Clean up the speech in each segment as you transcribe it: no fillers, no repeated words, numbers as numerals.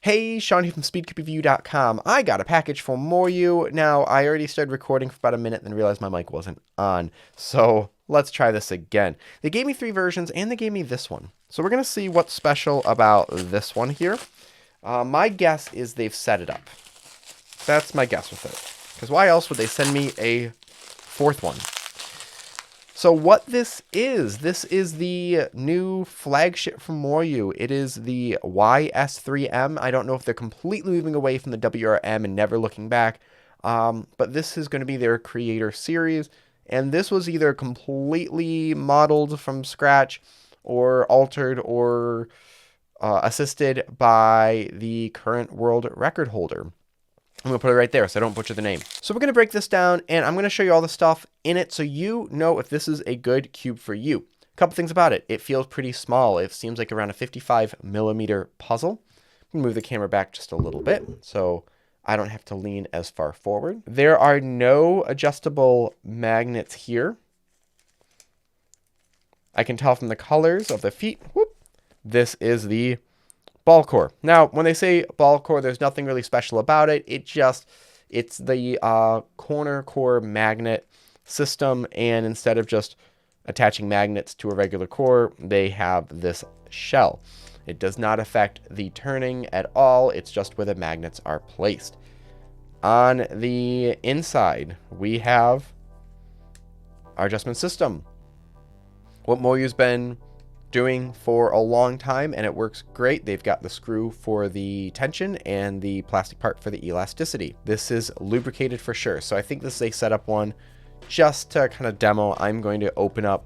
Hey, Sean here from SpeedCubeReview.com. I got a package from MoYu. Now, I already started recording for about a minute and realized my mic wasn't on. So, let's try this again. They gave me 3 versions and they gave me this one. So, we're going to see what's special about this one here. My guess is they've set it up. That's my guess with it. Because why else would they send me a 4th one? So what this is the new flagship from MoYu. It is the YS3M. I don't know if they're completely moving away from the WRM and never looking back, but this is going to be their creator series, and this was either completely modeled from scratch or altered or assisted by the current world record holder. I'm going to put it right there so I don't butcher the name. So we're going to break this down, and I'm going to show you all the stuff in it so you know if this is a good cube for you. A couple things about it. It feels pretty small. It seems like around a 55mm puzzle. I'm going to move the camera back just a little bit so I don't have to lean as far forward. There are no adjustable magnets here. I can tell from the colors of the feet. Whoop, this is the ball core. Now, when they say ball core, there's nothing really special about it. It's the corner core magnet system, and instead of just attaching magnets to a regular core, they have this shell. It does not affect the turning at all. It's just where the magnets are placed. On the inside, we have our adjustment system. What MoYu's been doing for a long time, and it works great. They've got the screw for the tension and the plastic part for the elasticity. This is lubricated for sure, so I think this is a setup one just to kind of demo. I'm going to open up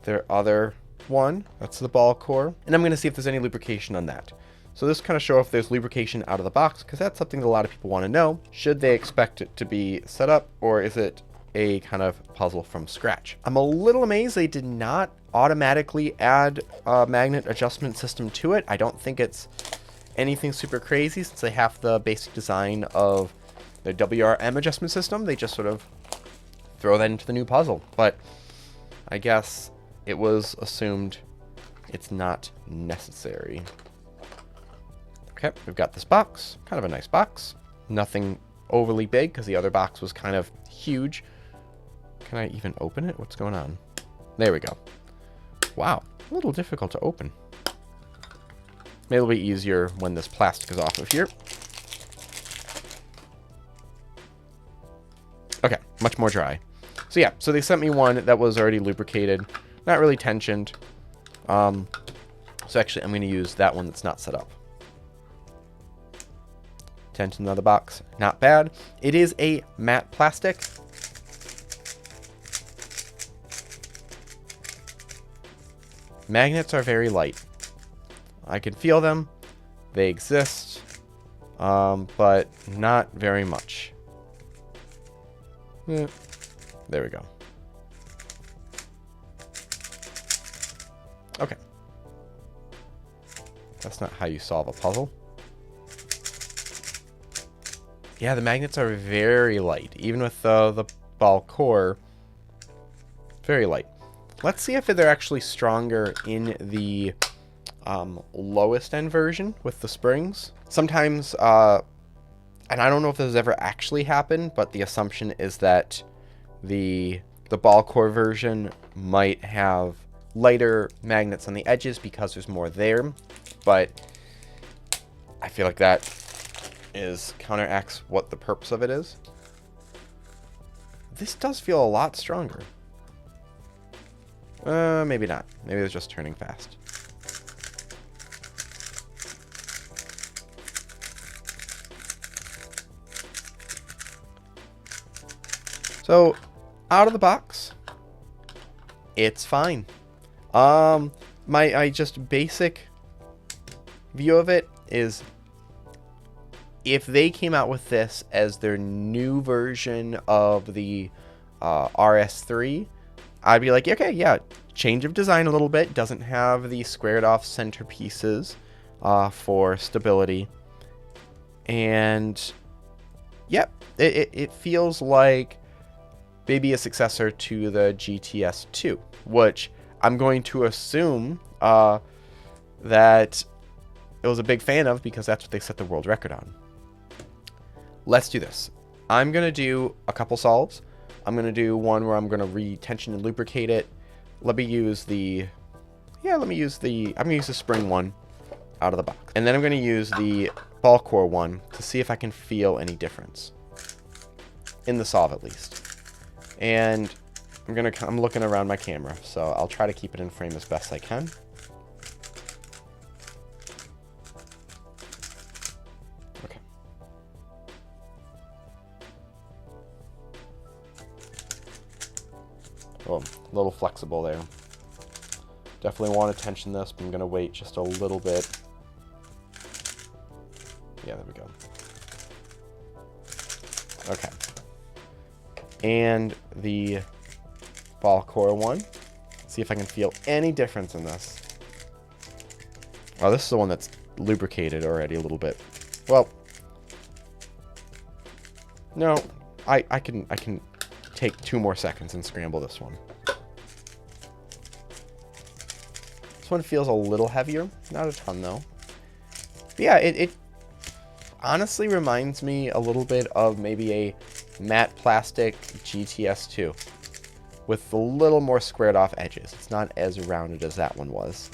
their other one, that's the ball core, and I'm going to see if there's any lubrication on that. So this kind of show if there's lubrication out of the box, because that's something that a lot of people want to know. Should they expect it to be set up, or is it a kind of puzzle from scratch? I'm a little amazed they did not automatically add a magnet adjustment system to it. I don't think it's anything super crazy since they have the basic design of the WRM adjustment system. They just sort of throw that into the new puzzle, but I guess it was assumed it's not necessary. Okay, we've got this box, kind of a nice box. Nothing overly big because the other box was kind of huge. Can I even open it? What's going on? There we go. Wow, a little difficult to open. Maybe it'll be easier when this plastic is off of here. Okay, much more dry. So yeah, so they sent me one that was already lubricated, not really tensioned. So actually I'm going to use that one that's not set up. Tension on the box, not bad. It is a matte plastic. Magnets are very light. I can feel them. They exist, but not very much. There we go. Okay. That's not how you solve a puzzle. Yeah, the magnets are very light. Even with the ball core, very light. Let's see if they're actually stronger in the lowest end version with the springs. Sometimes, and I don't know if this has ever actually happened, but the assumption is that the ball core version might have lighter magnets on the edges because there's more there. But I feel like that counteracts what the purpose of it is. This does feel a lot stronger. Maybe not. Maybe it's just turning fast. So, out of the box, it's fine. My just basic view of it is if they came out with this as their new version of the RS3, I'd be like, okay, yeah, change of design a little bit. Doesn't have the squared off centerpieces for stability. And, yep, it feels like maybe a successor to the GTS2, which I'm going to assume that was a big fan of because that's what they set the world record on. Let's do this. I'm going to do a couple solves. I'm going to do one where I'm going to retension and lubricate it. Let me use the, I'm going to use the spring one out of the box. And then I'm going to use the ball core one to see if I can feel any difference in the solve at least. And I'm looking around my camera, so I'll try to keep it in frame as best I can. Okay. Oh, a little flexible there. Definitely want to tension this, but I'm going to wait just a little bit. Yeah, there we go. Okay. And the ball core one. See if I can feel any difference in this. Oh, this is the one that's lubricated already a little bit. Well, no, I can take 2 more seconds and scramble this one. This one feels a little heavier, not a ton though. But yeah, it honestly reminds me a little bit of maybe a matte plastic GTS2 with a little more squared off edges. It's not as rounded as that one was.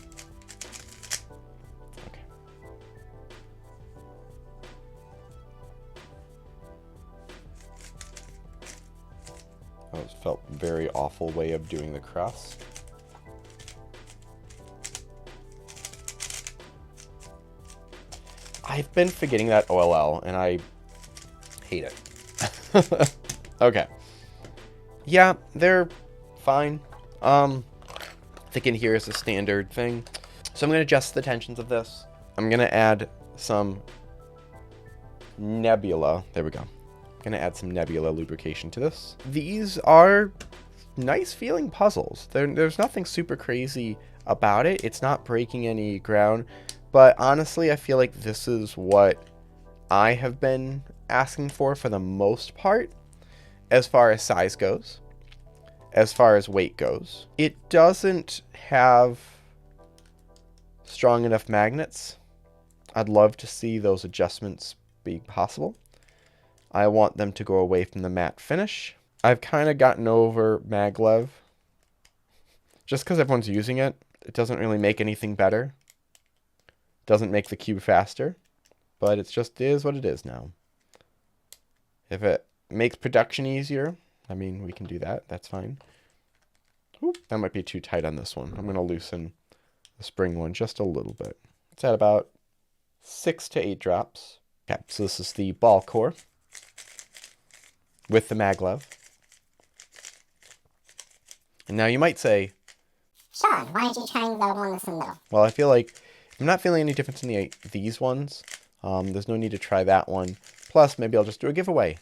Okay. That felt very awful way of doing the cross. I've been forgetting that OLL, and I hate it. Okay. Yeah, they're fine. Thinking here is a standard thing. So I'm going to adjust the tensions of this. I'm going to add some Nebula. There we go. I'm going to add some Nebula lubrication to this. These are nice feeling puzzles. There's nothing super crazy about it. It's not breaking any ground. But honestly, I feel like this is what I have been asking for the most part, as far as size goes, as far as weight goes. It doesn't have strong enough magnets. I'd love to see those adjustments be possible. I want them to go away from the matte finish. I've kind of gotten over maglev. Just because everyone's using it, it doesn't really make anything better. Doesn't make the cube faster, but it just is what it is now. If it makes production easier, I mean, we can do that. That's fine. Oop, that might be too tight on this one. I'm going to loosen the spring one just a little bit. It's at about 6 to 8 drops. Okay, so this is the ball core with the maglev. And now you might say, Sean, why aren't you trying the one that's in the middle? Well, I feel like I'm not feeling any difference in these ones. There's no need to try that one. Plus, maybe I'll just do a giveaway.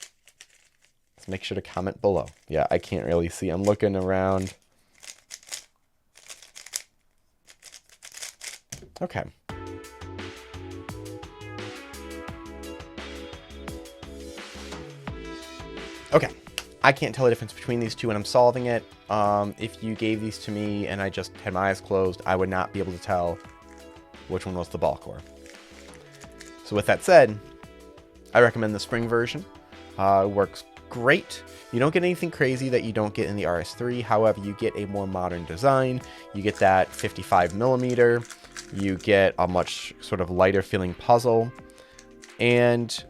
So make sure to comment below. Yeah, I can't really see. I'm looking around. Okay. Okay. I can't tell the difference between these two when I'm solving it. If you gave these to me and I just had my eyes closed, I would not be able to tell which one was the ball core. So with that said, I recommend the spring version. It works great. You don't get anything crazy that you don't get in the RS3. However, you get a more modern design. You get that 55mm. You get a much sort of lighter feeling puzzle. And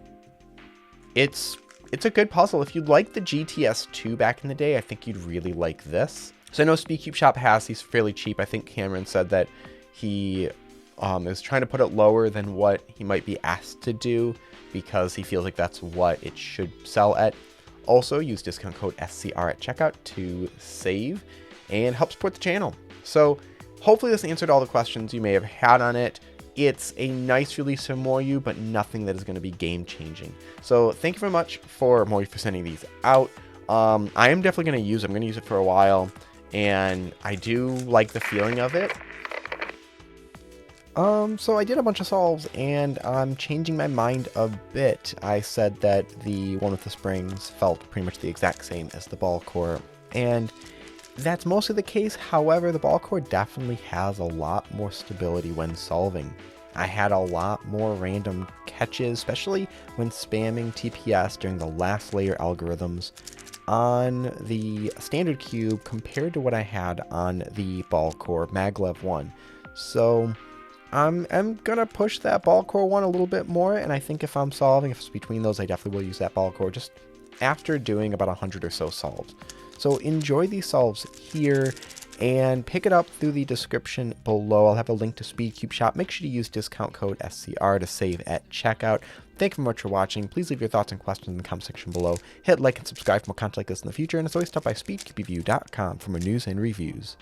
it's a good puzzle. If you like the GTS2 back in the day, I think you'd really like this. So I know Speedcube Shop has these fairly cheap. I think Cameron said that he is trying to put it lower than what he might be asked to do because he feels like that's what it should sell at. Also, use discount code SCR at checkout to save and help support the channel. So hopefully this answered all the questions you may have had on it. It's a nice release from MoYu, but nothing that is going to be game-changing. So thank you very much for MoYu for sending these out. I am definitely going to use it. I'm going to use it for a while, and I do like the feeling of it. So I did a bunch of solves, and I'm changing my mind a bit. I said that the one with the springs felt pretty much the exact same as the ball core, and that's mostly the case. However, the ball core definitely has a lot more stability when solving. I had a lot more random catches, especially when spamming TPS during the last layer algorithms on the standard cube compared to what I had on the ball core maglev 1. So I'm gonna push that ball core one a little bit more, and I think if I'm solving, if it's between those, I definitely will use that ball core just after doing about 100 or so solves. So enjoy these solves here and pick it up through the description below. I'll have a link to SpeedCube Shop. Make sure to use discount code SCR to save at checkout. Thank you very much for watching. Please leave your thoughts and questions in the comment section below. Hit like and subscribe for more content like this in the future. And as always, stop by speedcubeview.com for more news and reviews.